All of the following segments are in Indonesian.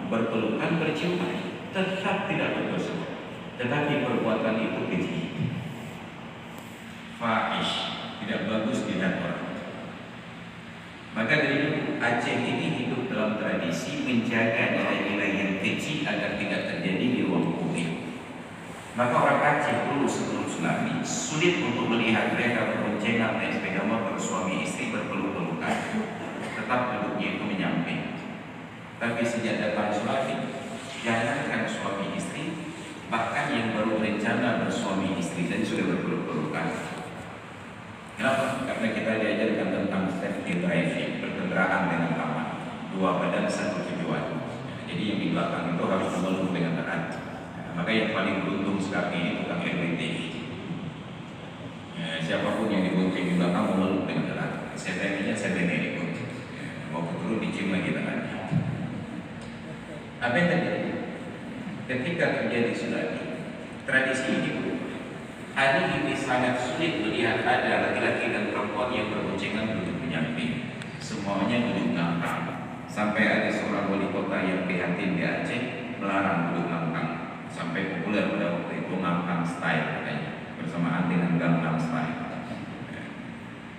berpelukan, berciuman, tetap tidak berdosa. Tetapi perbuatan itu keji, fahish, tidak bagus dilihat orang. Maka dari itu Aceh ini hidup dalam tradisi menjaga nilai-nilai yang keji agar tidak terjadi di ruang publik. Maka orang Aceh dulu sebelum tsunami sulit untuk melihat mereka berboncengan naik sepeda motor, suami istri berpeluk-pelukan, tetap duduknya itu menyamping. Tapi sejak datang tsunami, jangankan suami istri, bahkan yang baru berencana bersuami istri dan sudah berpeluk-pelukan. Kenapa? Karena kita diajarkan tentang safety driving, berkendaraan dengan aman, dua badan satu tujuan. Jadi yang di belakang itu harus memeluk dengan erat. Maka yang paling beruntung sekarang ini tukang RWT. Siapapun yang dibonceng di belakang memeluk dengan erat. Saya tanya ikut. Mau turun dicium lagi tangannya. Apa yang terjadi? Ketika terjadi tsunami, tradisi ini hari ini sangat sulit melihat ada laki-laki dan perempuan yang berboncengan duduk menyamping. Semuanya duduk ngangkang. Sampai ada seorang wali kota yang prihatin di Aceh melarang duduk ngangkang. Sampai populer pada waktu itu ngangkang style katanya, bersamaan dengan Gangnam Style.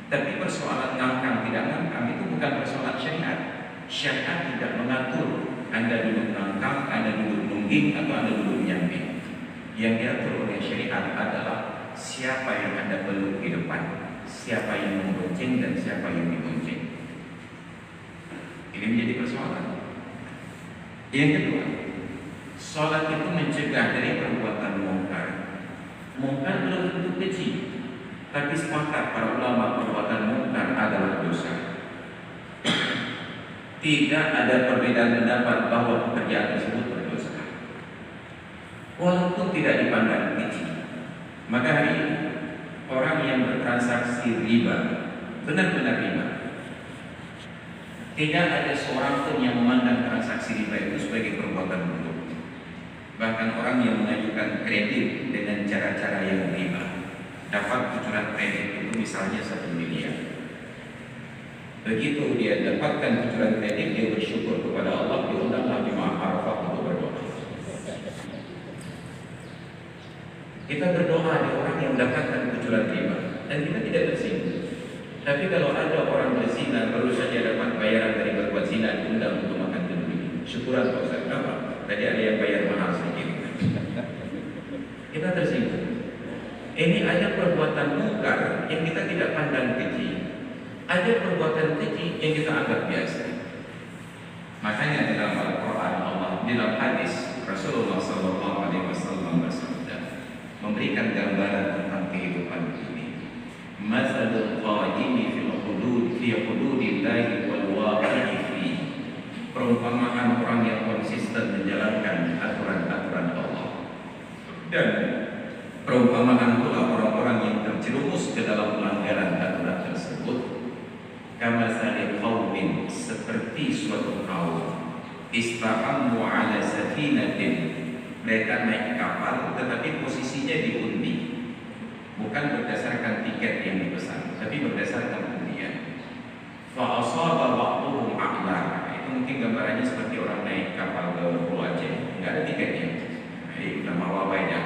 Tapi persoalan ngangkang tidak ngangkang itu bukan persoalan syariat. Syariat tidak mengatur Anda duduk ngangkang, Anda duduk nungging, atau Anda duduk menyamping. Yang diatur oleh syariat adalah siapa yang Anda peluk di depan, siapa yang membonceng dan siapa yang dibonceng. Ini menjadi persoalan. Yang kedua, sholat itu mencegah dari perbuatan mungkar. Mungkar belum tentu keji, tapi sepakat para ulama perbuatan mungkar adalah dosa. Tidak ada perbedaan pendapat bahwa pekerjaan tersebut berdosa, walaupun tidak dipandang keji. Maka hari ini orang yang bertransaksi riba, benar-benar riba, tidak ada seorang pun yang memandang transaksi riba itu sebagai perbuatan buruk. Bahkan orang yang mengajukan kredit dengan cara-cara yang riba dapat kucuran kredit itu misalnya 1 miliar. Begitu dia dapatkan kucuran kredit, dia bersyukur kepada Allah, diundanglah jemaah Arafah untuk berdoa. Kita berdoa di orang yang mendapatkan kucuran riba dan kita tidak tersinggung. Tapi kalau ada orang berzina baru saja dapat bayaran dari berbuat zina, diundang untuk makan dulu. Syukuran Pak Ustaz, kenapa? Tadi ada yang bayar mahal sedikit. Kita tersinggung. Ini ada perbuatan mungkar yang kita tidak pandang keji. Ada perbuatan keji yang kita anggap biasa. Makanya dalam Al-Quran Allah, dalam hadis Rasulullah SAW bersabda, memberikan gambaran tentang kehidupan ini. Masalul qa'imi fil hudud fi hududillahi wal waqi'i fi. Perumpamaan orang yang konsisten menjalankan aturan-aturan Allah. Dan perumpamaan pula orang-orang yang terjerumus ke dalam pelanggaran aturan tersebut. Kama salil qaumin, seperti suatu kaum istaqammu ala safinatin, mereka naik kapal tetapi posisinya diundi, bukan berdasarkan tiket yang dipesan, tapi berdasarkan undian. Fa asaba ba'dhum a'la, itu mungkin gambarannya seperti orang naik kapal ke Pulau Aceh, enggak ada tiketnya. Ini nama wawainya.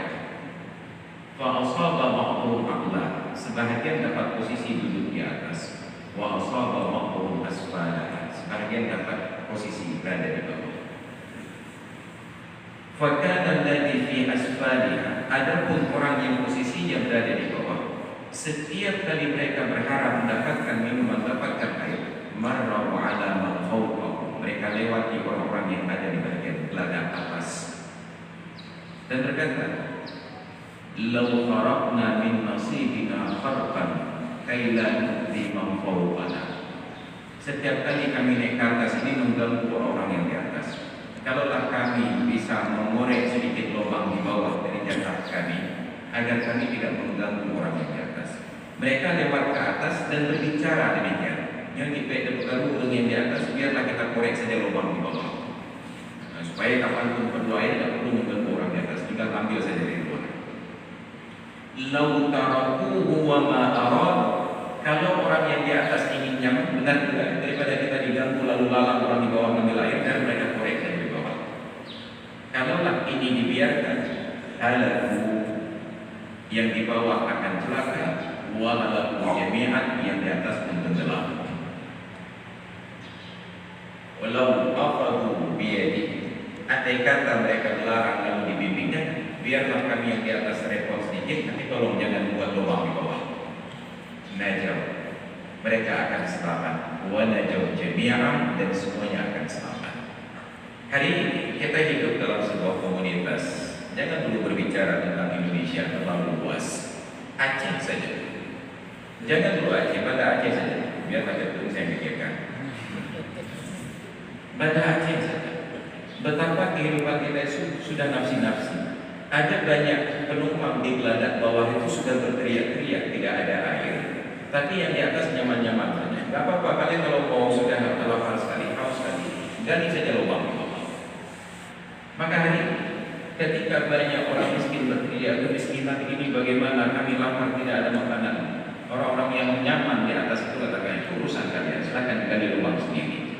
Fa asaba ba'dhum a'la, sebahagian dapat posisi duduk di atas. Wa asaba ba'dhum asfala, sebagian dapat posisi berada di bawah. Fa kana alladhi fi asfaliha, adapun orang yang posisinya berada di bawah, setiap kali mereka berharap mendapatkan minuman, mendapatkan air, marra ala man fawqahum, mereka lewati orang-orang yang ada di bagian belakang atas dan berkata, law faraqna min nasibina kharqan kaila nu'ti man fawqana. Setiap kali kami naik ke atas ini mengganggu orang yang di atas. Kalaulah kami bisa mengorek sedikit lubang di bawah dari jatah kami, agar kami tidak mengganggu orang yang di atas. Mereka lewat ke atas dan berbicara demikian. Yang kita bergabung dengan yang di atas, biarlah kita korek saja lubang di bawah. Supaya kapanpun berdoa tidak perlu mengganggu orang di atas, tinggal ambil saja dari luar. Lau tarakuhu wa ma arad, kalau orang yang di atas ingin nyaman, benar tidak? Daripada kita diganggu lalu lalang orang di bawah mengambil air, dan mereka korek dari bawah. halaku, yang di bawah akan celaka, wa halaku jami'an, yang di atas pun tenggelam. Walau akhadhu biyadi, andai kata mereka melarang lalu dibimbingnya, biarlah kami yang di atas repot sedikit, tapi tolong jangan buat lubang di bawah. Najau, mereka akan selamat. Wa najau jami'an, dan semuanya akan selamat. Hari ini kita hidup dalam sebuah komunitas. Jangan dulu berbicara tentang Indonesia terlalu luas. Aceh saja. Jangan dulu Aceh, pada Aceh saja. Biar pada itu saya pikirkan. Pada Aceh saja. Betapa kehidupan kita sudah nafsi-nafsi. Ada banyak penumpang di geladak bawah itu sudah berteriak-teriak, tidak ada air. Tapi yang di atas nyaman-nyaman saja. Gak apa-apa, kalian kalau mau sudah lapar sekali, haus sekali, gali saja lubang di bawah. Maka hari ini, ketika banyak orang miskin berteriak, kemiskinan ini bagaimana, kami lapar, tidak ada makanan. Orang-orang yang nyaman di atas itu katakan, itu urusan kalian, silahkan gali lubang sendiri.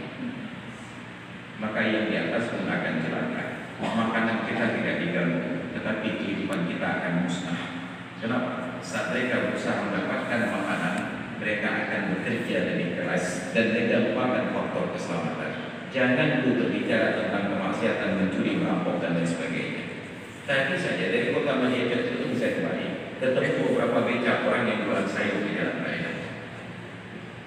Maka yang di atas pun akan celaka. Makanan kita tidak diganggu, tetapi kehidupan kita akan musnah. Kenapa? Saat mereka berusaha mendapatkan makanan, mereka akan bekerja lebih keras dan tidak merupakan faktor keselamatan. Jangan dulu berbicara tentang kemaksiatan, mencuri, merampok dan lain sebagainya. Tadi saja dari kota Malaysia itu saya kembali ketemu beberapa becak orang yang jualan sayur di jalan raya.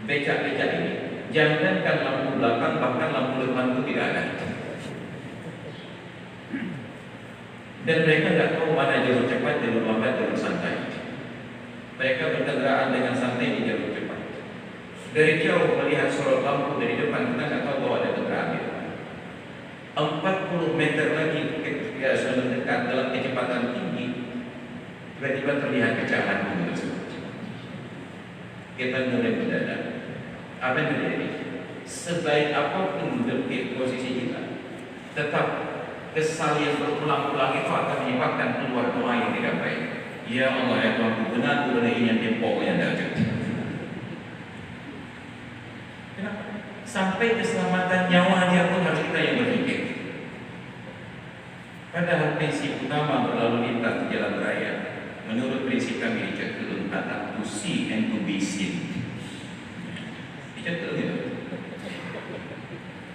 Becak-becak ini, jangankan lampu belakang, bahkan lampu depan itu tidak ada. Dan mereka tidak tahu mana jalur cepat, jalur lambat, jalur santai. Mereka berkendaraan dengan santai di jalur cepat. Dari jauh melihat sorot lampu dari depan, kita tidak tahu bahwa ada kendaraan di depan. 40 meter lagi ketika sudah mendekat dalam kecepatan tinggi, tiba-tiba terlihat pecahan bumi tersebut. Kita mulai mendadak. Apa yang terjadi? Sebaik apapun bentuk posisi kita, tetap kesal yang berulang-ulang itu akan menyebabkan keluar doa yang tidak baik. Ya Allah, ya Tuhan, benar ini yang tempoknya tidak. Kenapa? Sampai keselamatan nyawa dia pun harus kita yang berpikir. Padahal prinsip utama berlalu lintas di jalan raya, menurut prinsip kami di Cetelun, adalah to see and to be seen. Di Cetelun itu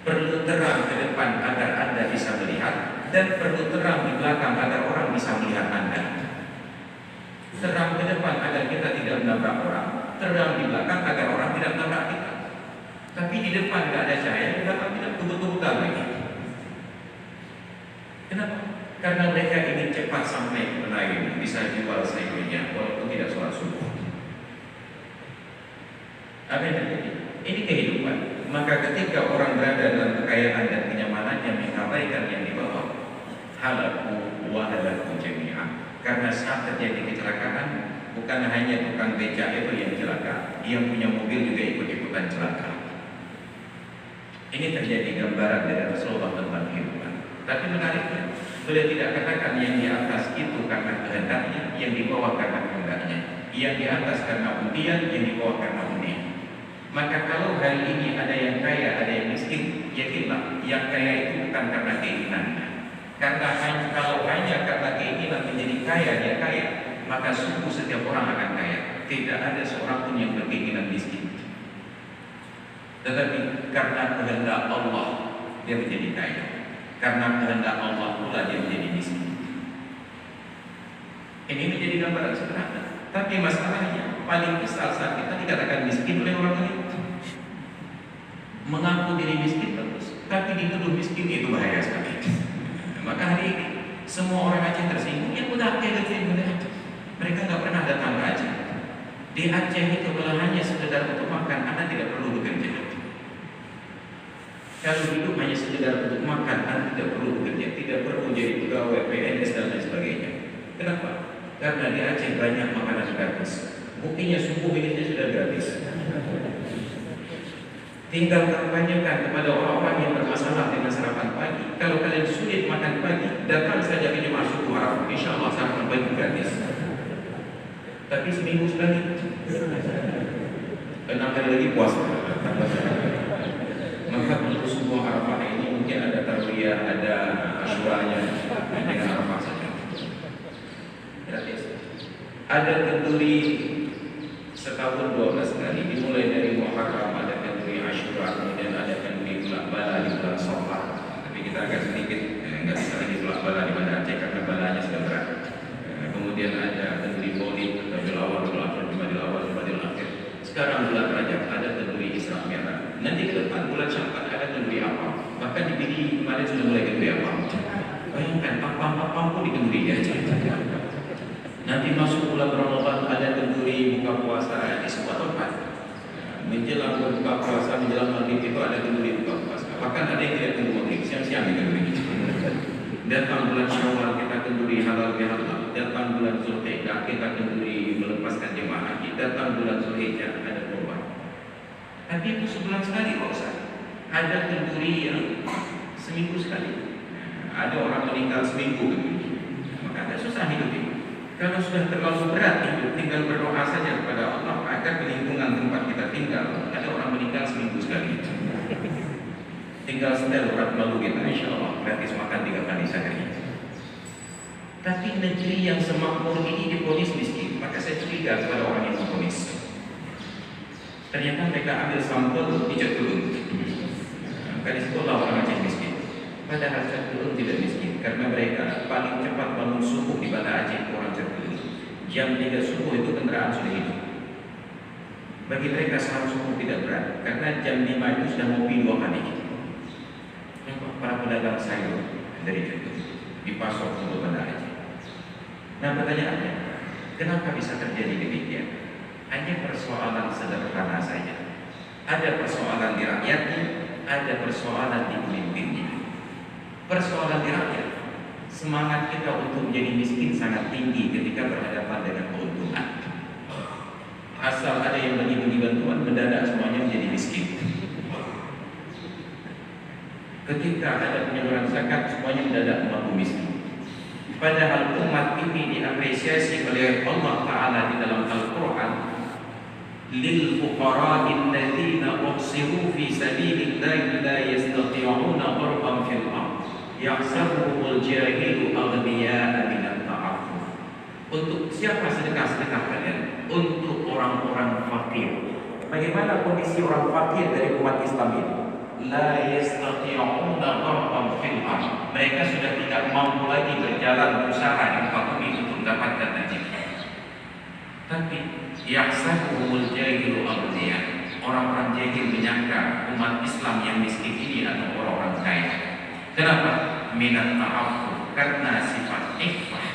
perlu terang ke depan agar Anda bisa melihat, dan perlu terang di belakang agar orang bisa melihat Anda. Terang ke depan agar kita tidak menabrak orang, terang di belakang agar orang tidak menabrak kita. Tapi di depan tidak ada cahaya, di belakang tidak tunggu-tunggukan lagi. Kenapa? Karena mereka ingin cepat sampai ke Melayu, bisa jual sayurnya walaupun tidak sholat subuh. Apa yang terjadi? Ini kehidupan. Maka ketika orang berada dalam kekayaan dan kenyamanannya, mengabaikan yang di bawah, halaku wa halaku jami'an. Karena saat terjadi kecelakaan, bukan hanya tukang becak itu yang celaka, yang punya mobil juga ikut-ikutan celaka. Ini terjadi gambaran dari Rasulullah tentang kehidupan. Tapi menariknya, beliau tidak katakan yang di atas itu karena kehendaknya, yang di bawah karena kehendaknya, yang di atas karena undian, yang di bawah karena undian. Maka kalau hari ini ada yang kaya, ada yang miskin, yakinlah yang kaya itu bukan karena keinginannya. Karena kalau hanya karena keinginan menjadi kaya, dia kaya, maka sungguh setiap orang akan kaya. Tidak ada seorang pun yang berkeinginan miskin. Tetapi karena kehendak Allah, dia menjadi kaya. Karena kehendak Allah pula dia menjadi miskin. Ini menjadi gambaran sederhana. Tapi masalahnya paling besar saat kita dikatakan miskin oleh orang lain. Mengaku diri miskin terus, tapi dituduh miskin, itu bahaya sekali. Maka hari ini semua orang Aceh tersinggung. Yang udah Aceh tersinggung, mereka nggak pernah datang ke Aceh. Di Aceh itu kalau hanya sekedar untuk makan, Anda tidak perlu bekerja. Kalau hidup hanya sekedar untuk makan, Anda tidak perlu bekerja, tidak perlu jadi pegawai PNS dan lain sebagainya. Kenapa? Karena di Aceh banyak makanan gratis. Buktinya subuh ini sudah gratis. Tinggal kampanyekan kepada orang-orang yang bermasalah dengan sarapan pagi. Kalau kalian sulit makan pagi, datang saja ke Jemaah Subuh Arafah. Insya Allah sarapan pagi gratis. Tapi seminggu sekali, 6 hari lagi puasa. Maka untuk Subuh Arafah ini mungkin ada tarbiyah, ada asyuranya dengan Arafah saja. Ada kenduri setahun 12 kali, dimulai dari Muharram, ada kenduri Asyura, kemudian ada kenduri bulan bala di bulan Safar. Tapi kita agak sedikit nggak bisa lagi bulan bala di Banda Aceh karena balanya sudah berat. Kemudian ada kenduri Maulid, Rabiul Awal, Rabiul Akhir, Jumadil Awal, Jumadil Akhir. Sekarang bulan Rajab ada kenduri Isra Mi'raj. Nanti ke depan bulan Syawal ada kenduri apa? Bahkan di PD kemarin sudah mulai kenduri apa? Bayangkan papam-papam pun dikenduri ya. Nanti masuk bulan Ramadan ada kenduri buka puasa di sebuah tempat. Menjelang buka puasa, menjelang maghrib itu ada kenduri buka puasa. Bahkan ada yang tidak tunggu maghrib, siang-siang di kenduri. Datang bulan Syawal kita kenduri halal bihalal. Datang bulan Zulhijjah kita kenduri melepaskan jemaah. Datang bulan Zulhijjah ada korban. Tapi itu sebulan sekali Pak Ustaz. Ada kenduri yang seminggu sekali. Ada orang meninggal seminggu kenduri. Maka ada susah hidup ini. Kalau sudah terlalu berat hidup, tinggal berdoa saja kepada Allah agar di lingkungan tempat kita tinggal ada orang meninggal seminggu sekali. Tinggal setel urat malu kita, insya Allah gratis makan 3 kali sehari. Tapi negeri yang semakmur ini diponis miskin, maka saya curiga kepada orang yang memponis. Ternyata mereka ambil sampel di Cetulun. Maka di sekolah orang Aceh miskin. Padahal Cetulun tidak miskin, karena mereka paling cepat bangun subuh di Banda Aceh itu orang Cetulun. Jam 3 subuh itu kendaraan sudah hidup. Bagi mereka sahur subuh tidak berat, karena jam 5 itu sudah ngopi 2 kali. Para pedagang sayur dari Cetulun dipasok untuk Banda Aceh. Nah pertanyaannya, kenapa bisa terjadi demikian? Hanya persoalan sederhana saja. Ada persoalan di rakyatnya, ada persoalan di pemimpinnya. Persoalan di rakyat, semangat kita untuk menjadi miskin sangat tinggi ketika berhadapan dengan keuntungan. Asal ada yang bagi-bagi bantuan, mendadak semuanya menjadi miskin. Ketika ada penyaluran zakat, semuanya mendadak mampu miskin. Padahal umat ini diapresiasi oleh Allah Ta'ala di dalam Al-Quran. Lil fuqara'il ladzina uhsiru fi sabilillahi la yastati'una darban fil ardh yahsabuhumul jahilu aghniya'a minat ta'affuf. Untuk siapa sedekah-sedekah kalian? Untuk orang-orang fakir. Bagaimana kondisi orang fakir dari umat Islam ini? La yastati'una darban fil ardh. Mereka sudah tidak mampu lagi berjalan berusaha di muka bumi untuk mendapatkan rezeki. Tapi yahsabuhumul jahilu aghniya. Orang-orang jahil menyangka umat Islam yang miskin ini adalah orang-orang kaya. Kenapa? Minat ta'affuf, karena sifat ikhfah.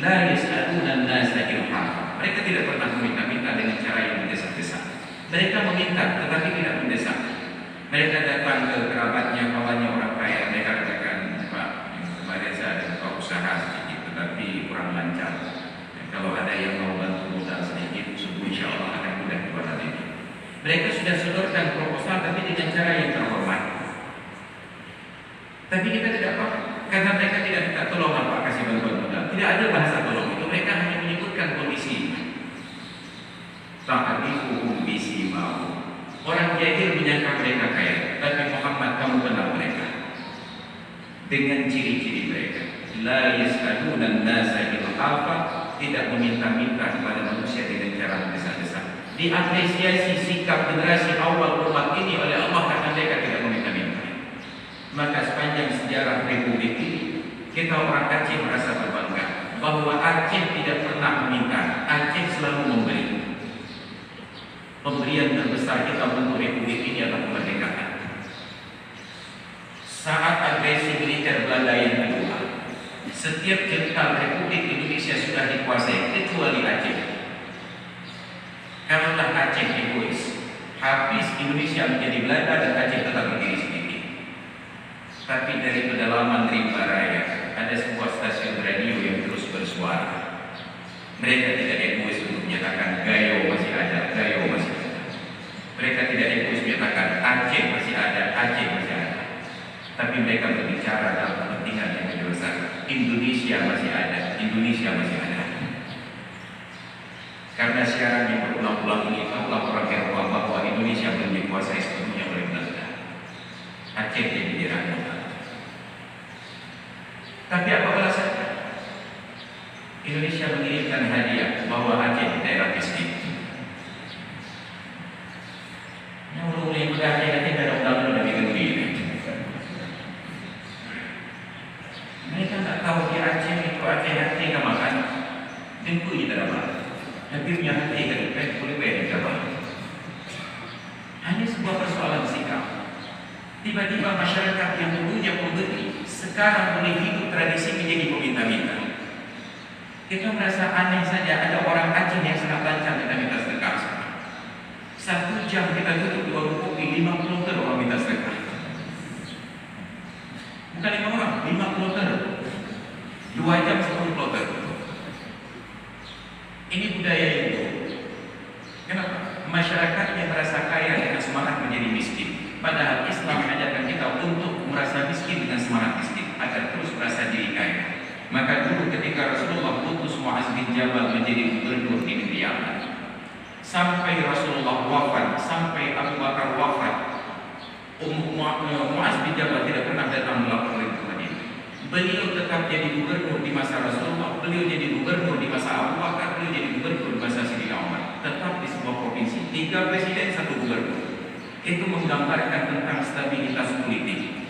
La yas'aluna an-nasa ilhafa. Mereka tidak pernah meminta-minta dengan cara yang mendesak-desak. Mereka meminta tetapi tidak mendesak. Mereka datang ke kerabatnya, kawannya orang kaya. Mereka katakan, Pak, kemarin saya ada buka usaha sedikit tetapi kurang lancar. Kalau ada yang mau bantu modal sedikit, subuh insya Allah akan mudah jualan ini. Mereka sudah sodorkan proposal tapi dengan cara yang terhormat. Tapi kita tidak apa, karena mereka tidak minta tolong Pak kasih bantuan modal. Tidak ada bahasa tolong itu, mereka hanya menyebutkan kondisi. Ta'rifuhum bisimahum. Orang jahil menyangka mereka kaya, tapi Muhammad kamu kenal mereka dengan ciri-ciri mereka. La yas'aluna an-nasa ilhafa, tidak meminta-minta kepada manusia dengan cara mendesak-desak. Diapresiasi sikap generasi awal umat ini oleh Allah karena mereka tidak meminta-minta. Maka sepanjang sejarah Republik ini, kita orang Aceh merasa berbangga bahwa Aceh tidak pernah meminta, Aceh selalu memberi. Pemberian terbesar kita untuk Republik ini adalah kemerdekaan. Saat agresi militer Belanda yang kedua, setiap jengkal Republik Indonesia sudah dikuasai kecuali Aceh. Karena Aceh egois, habis Indonesia menjadi Belanda dan Aceh tetap berdiri sendiri. Tapi dari pedalaman Rimba Raya ada sebuah stasiun radio yang terus bersuara. Mereka tidak egois untuk menyatakan Gayo masih ada, Gayo masih ada. Mereka tidak egois menyatakan Aceh masih ada, Aceh masih ada. Tapi mereka berbicara dalam kepentingan yang lebih besar. Indonesia masih ada, Indonesia masih ada. Karena siaran yang berulang-ulang ini telah orang Eropa bahwa Indonesia belum dikuasai sepenuhnya oleh Belanda. Aceh jadi dirangkul. Tapi apa alasannya? Indonesia mengirimkan hadiah bahwa Aceh di daerah miskin. Yang mulai berarti nanti ada undang-undang lebih gede. Mereka tak tahu di Aceh itu Aceh hati ke makan, tentu kita dapat. Tapi punya hati ke depan boleh bayar dapat. Hanya sebuah persoalan sikap. Tiba-tiba masyarakat yang dulunya pemberi sekarang boleh hidup tradisi menjadi peminta-minta. Kita merasa aneh saja ada orang Aceh yang sangat lancar kita minta sedekah. 1 jam kita duduk di warung kopi 50 ter orang minta sedekah. Bukan 5 orang, 50 ter. 2 jam 10 ter. Ini budaya itu. Kenapa? Masyarakat yang merasa kaya dengan semangat menjadi miskin. Padahal Islam mengajarkan kita untuk merasa miskin dengan semangat miskin agar terus merasa diri kaya. Maka dulu ketika Rasulullah utus Muaz bin Jabal menjadi gubernur di negeri Yaman, sampai Rasulullah wafat, sampai Abu Bakar wafat, Muaz bin Jabal tidak pernah datang melapor ke Madinah. Beliau tetap jadi gubernur di masa Rasulullah, beliau jadi gubernur di masa Abu Bakar, beliau jadi gubernur di masa Sayyidina Umar. Tetap di sebuah provinsi, 3 presiden 1 gubernur. Itu menggambarkan tentang stabilitas politik.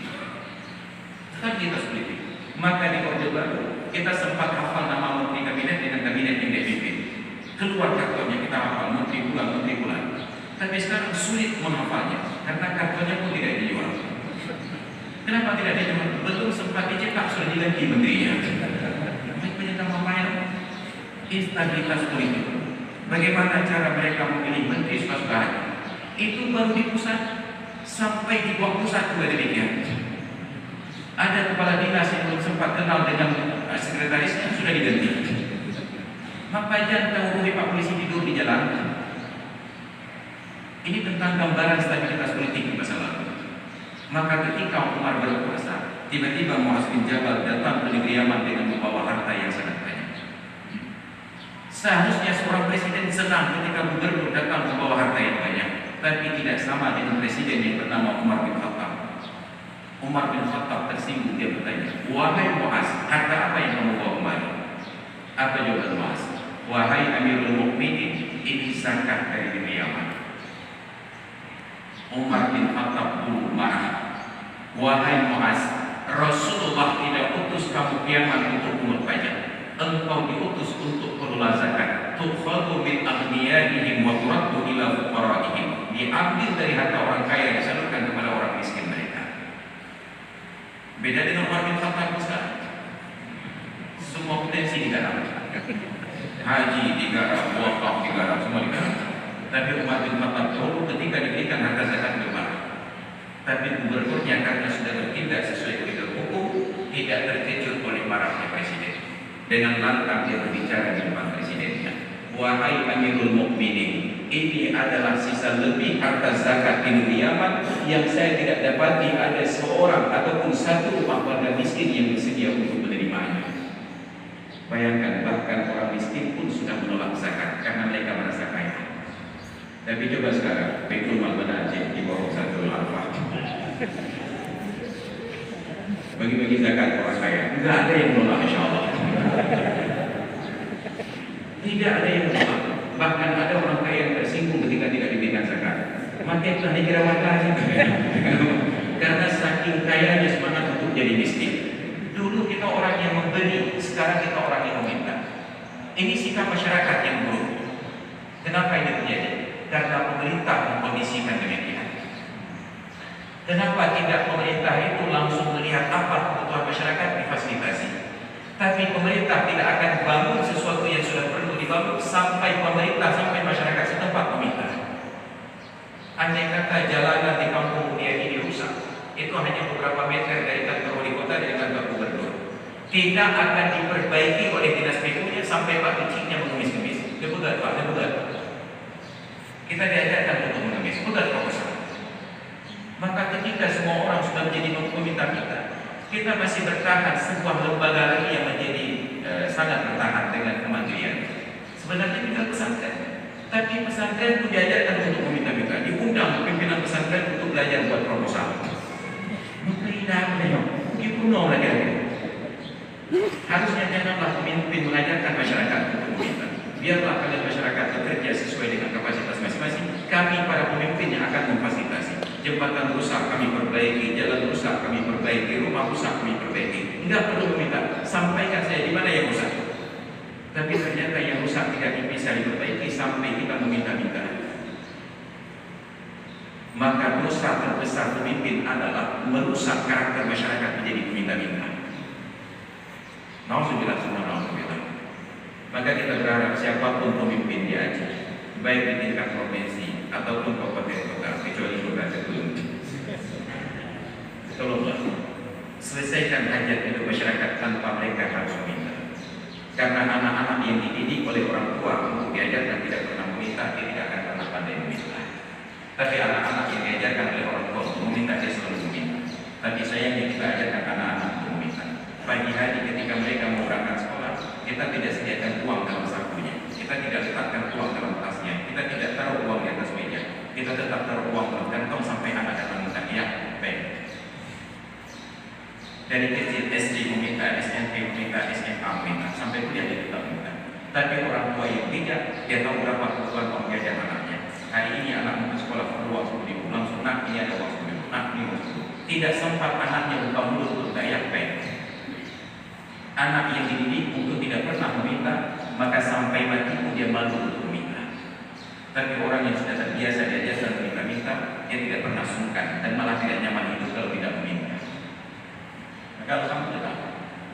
Stabilitas politik. Maka di Orde Baru kita sempat hafal nama menteri kabinet dengan kabinet yang dipimpin. Keluar kartunya kita hafal menteri bulan. Tapi sekarang sulit menghafalnya karena kartunya pun tidak dijual. Kenapa tidak dijual? Betul sempat dicetak sudah diganti menterinya. Banyak nama-nama instabilitas politik. Bagaimana cara mereka memilih menteri suka-suka hati? Itu baru di pusat, sampai di bawah pusat juga demikian. Ada kepala dinas yang belum sempat kenal dengan sekretarisnya sudah diganti. Maka jangan tahu Pak Polisi tidur di jalan. Ini tentang gambaran stabilitas politik di masa lalu. Maka ketika Umar berkuasa, tiba-tiba Muaz bin Jabal datang ke negeri Yaman dengan membawa harta yang sangat banyak. Seharusnya seorang presiden senang ketika gubernur datang membawa harta yang banyak. Tapi tidak sama dengan presiden yang bernama Umar bin Khattab. Umar bin Khattab tersinggung, dia bertanya, wahai Muaz, harta apa yang kamu bawa kemari? Apa jawaban Muaz? Wahai Amirul Mukminin, ini zakat dari negeri Yaman. Umar bin Khattab dulu marah. Wahai Muaz, Rasulullah tidak utus kamu ke Yaman untuk pungut pajak. Engkau diutus untuk kelola zakat. Tukhadu min aghniyahihim wa turaddu ila fuqaraihim. Diambil dari harta orang kaya disalurkan kepada orang miskin mereka. Beda dengan Umar bin Khattab sekarang. Semua potensi digarap. Haji digarap, wakaf digarap, semua digarap. Tapi Umar bin Khattab dulu ketika diberikan harta zakat bermarah. Tapi gubernurnya karena sudah bertindak sesuai koridor hukum, tidak terkejut oleh marahnya presiden. Dengan lantang dia berbicara di depan presidennya. Wahai Amirul Mukminin, ini adalah sisa lebih harta zakat di negeri Yaman yang saya tidak dapati ada seorang ataupun satu rumah warga miskin yang bersedia untuk menerimanya. Bayangkan, bahkan orang miskin pun sudah menolak zakat karena mereka merasa kaya. Tapi coba sekarang, Baitul Mal Aceh di bawah satu alfa. Bagi-bagi zakat orang kaya, enggak ada yang menolak, insya Allah. Tidak ada yang menolak. Bahkan ada orang kaya yang tersinggung ketika tidak diberikan zakat. Makin telah dikirawat lagi. Karena saking kayanya semangat untuk jadi miskin. Dulu kita orang yang memberi, sekarang kita orang yang meminta. Ini sikap masyarakat yang buruk. Kenapa ini terjadi? Karena pemerintah mengkondisikan demikian. Kenapa tidak pemerintah itu langsung melihat apa kebutuhan masyarakat difasilitasi? Tapi pemerintah tidak akan bangun sesuatu yang sudah perlu dibangun sampai pemerintah, sampai masyarakat setempat meminta. Andai kata jalanan di kampung Mulia ini rusak, itu hanya beberapa meter dari kantor wali kota dan kantor gubernur. Tidak akan diperbaiki oleh dinas PU-nya sampai Pak Keciknya mengemis-ngemis. Dia Pak, dia. Kita diajarkan untuk mengemis, bukan proposal. Maka ketika semua orang sudah menjadi peminta-minta, kita masih bertahan sebuah lembaga lagi yang menjadi sangat bertahan dengan kementerian. Sebenarnya kita pesantren, tapi pesantren itu diajarkan untuk meminta-minta. Diundang pimpinan pesantren untuk belajar buat proposal. Maka tidak ada yang kuno lagi. Harusnya janganlah pemimpin mengajarkan masyarakat untuk meminta. Biarlah kalian masyarakat bekerja sesuai dengan kapasitas masing-masing. Kami para pemimpin yang akan memfasilitasi. Jembatan rusak kami perbaiki, jalan rusak kami perbaiki, rumah rusak kami perbaiki. Enggak perlu meminta. Sampaikan saya di mana yang rusak. Tapi ternyata yang rusak tidak bisa diperbaiki sampai kita meminta-minta. Maka dosa terbesar pemimpin adalah merusak karakter masyarakat menjadi peminta-minta. Nauzubillah summa nauzubillah. Maka kita berharap siapapun pemimpin di Aceh, baik di tingkat provinsi ataupun kabupaten kota, kecuali kota Teguh, tolonglah selesaikan hajat hidup masyarakat tanpa mereka harus meminta. Karena anak-anak yang dididik oleh orang tua untuk diajarkan tidak pernah meminta, dia tidak akan pernah pandai meminta. Tapi anak-anak yang diajarkan oleh orang tua untuk meminta, dia selalu meminta. Tapi sayangnya kita ajarkan anak-anak untuk meminta. Pagi hari ketika mereka mau berangkat sekolah, kita tidak sediakan uang dalam sakunya, kita tidak letakkan uang dalam tasnya, kita tidak taruh uang di atas meja, kita tetap taruh uang dalam kantong sampai anak datang minta. Ya, baik. Dari kecil SD meminta, SMP meminta, SMA meminta, sampai kuliah dia tetap meminta. Tapi orang tua yang tidak, dia tahu berapa kebutuhan uang jajan anaknya. Hari ini anak untuk sekolah perlu uang 10.000, langsung nak ini ada uang 10.000, nak ini uang 10.000. Tidak sempat anaknya buka mulut untuk bayar baik. Anak yang dididik untuk tidak pernah meminta, maka sampai mati pun dia malu untuk meminta. Tapi orang yang sudah terbiasa diajarkan meminta-minta, dia tidak pernah sungkan dan malah tidak nyaman hidup kalau tidak meminta. Maka alhamdulillah,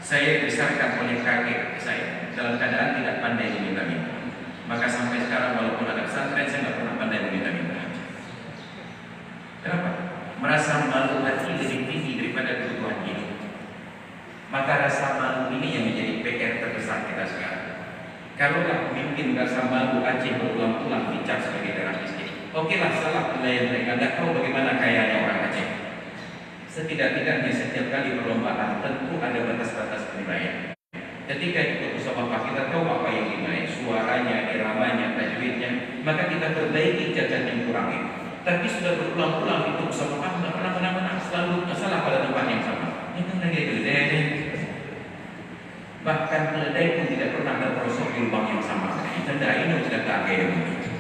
saya dibesarkan oleh kakek saya dalam keadaan tidak pandai meminta-minta. Maka sampai sekarang walaupun ada pesantren, saya tidak pernah pandai meminta-minta. Kenapa? Merasa malu hati lebih tinggi daripada kebutuhan hidup. Maka rasa malu ini yang menjadi PR terbesar kita sekarang. Kalaulah pemimpin rasa malu Aceh berulang-ulang dicap sebagai daerah miskin, oke lah, salah penilaian mereka, tidak tahu bagaimana kayanya orang Aceh. Setidak-tidaknya setiap kali perlombaan tentu ada batas-batas penilaian. Ketika ikut musabaqah kita tahu apa yang dinilai, suaranya, iramanya, tajwidnya, maka kita perbaiki cacat yang kurang itu. Tapi sudah berulang-ulang itu musabaqah tidak pernah menang, selalu masalah pada tempat yang sama. Ini kan lagi keledai. Bahkan keledai pun tidak pernah terperosok di lubang yang sama. Tanda ini sudah tak kayak begitu.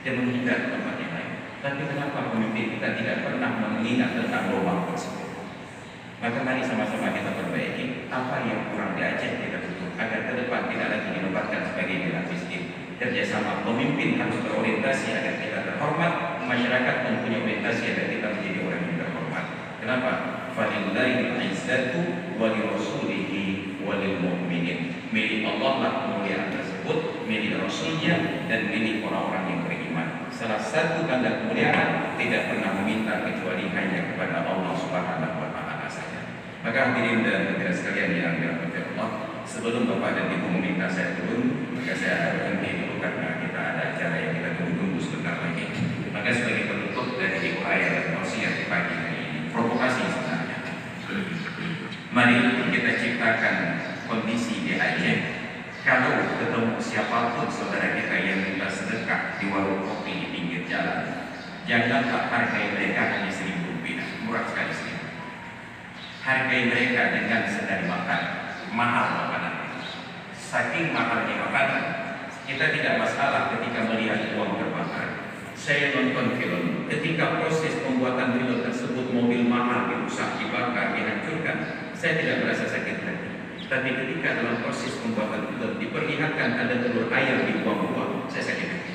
Dia menghindar tempat yang lain. Tapi kenapa pemimpin kita tidak pernah mengingat tentang lubang tersebut? Maka mari sama-sama kita perbaiki apa yang kurang di Aceh kita butuh agar ke depan tidak lagi dinobatkan sebagai daerah miskin. Kerjasama pemimpin harus berorientasi agar kita terhormat, masyarakat mempunyai orientasi agar kita menjadi orang yang terhormat. Kenapa? Falillahil izzatu wa lirasulihi wa lil mu'minin. Milik Allah lah kemuliaan tersebut, milik Rasulnya dan milik orang-orang yang beriman. Salah satu tanda kemuliaan tidak pernah meminta kecuali hanya kepada Allah Subhanahu wa Ta'ala saja. Maka hadirin dan hadirat sekalian yang dirahmati Allah, sebelum Bapak dan Ibu meminta saya turun, maka saya akan berhenti dulu karena kita ada acara yang kita tunggu sebentar lagi. Maka sebagai penutup dari uraian dan wasiat pagi hari ini, provokasi sebenarnya. Mari kita ciptakan kondisi di Aceh. Kalau ketemu siapapun saudara kita yang minta sedekah di warung kopi di pinggir jalan, janganlah hargai mereka hanya Rp1.000, murah sekali Rp1.000. Hargai mereka dengan sedari makan, mahal makanan. Saking mahalnya makanan, kita tidak masalah ketika melihat uang terbakar. Saya nonton film, ketika proses pembuatan film tersebut mobil mahal dirusak, dibakar, dihancurkan, saya tidak merasa sakit hati. Tapi ketika dalam proses pembuatan film diperlihatkan ada telur ayam dibuang-buang, saya sakit hati.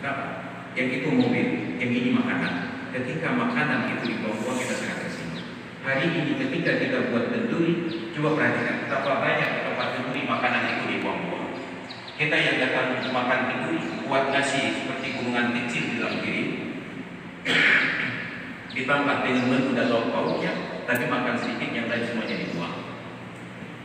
Kenapa? Yang itu mobil, yang ini makanan. Ketika makanan itu dibuang-buang, kita sangat tersinggung. Hari ini ketika kita buat kenduri, coba perhatikan betapa banyak tempat kenduri makanan itu dibuang-buang. Kita yang datang makan kenduri, buat nasi seperti gunungan kecil di dalam piring, ditambah dengan menu dan lauk pauknya, tapi makan sedikit, yang lain semuanya dibuang.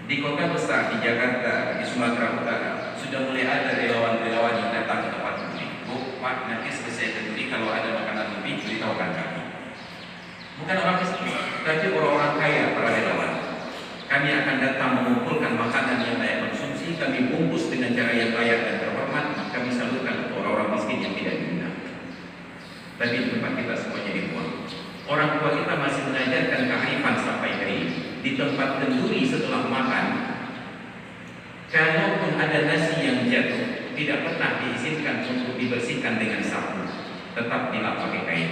Di kota besar, di Jakarta, di Sumatera Utara, sudah mulai ada relawan-relawan yang datang ke tempat kenduri. Bu, Pak, nanti selesai kenduri, kalau ada makanan lebih, beritahukan kami. Bukan orang miskin, tapi orang-orang kaya, para relawan. Kami akan datang mengumpulkan makanan yang layak konsumsi, kami bungkus dengan cara yang layak dan terhormat, kami salurkan untuk orang-orang miskin yang tidak diundang. Tapi di tempat kita semuanya dibuang. Orang tua kita masih mengajarkan kearifan sampai hari ini. Di tempat kenduri setelah makan, Kalaupun ada nasi yang jatuh, tidak pernah diizinkan untuk dibersihkan dengan sapu, tetap dilap pakai kain.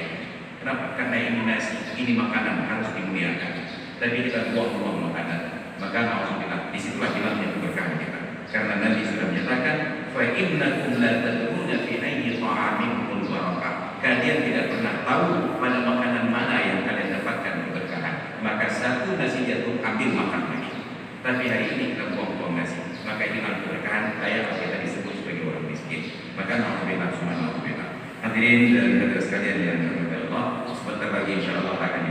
Kenapa? Karena ini nasi, ini makanan harus dimuliakan. Tapi kita buang-buang makanan, maka alhamdulillah disitulah hilangnya keberkahan kita. Karena Nabi sudah menyatakan, fa innakum la tadruna fi ayyi ta'amin barakah. Kalian tidak pernah tahu pada makanan mana yang kalian dapatkan keberkahan. Maka satu nasi jatuh, ambil makan lagi. Tapi hari ini kita buang-buang nasi, maka hilang keberkahan. Layak kita disebut sebagai orang miskin. Maka alhamdulillah, subhanallah. Hadirin dan hadirat sekalian yang dirahmati Allah, sebentar lagi insyaallah akan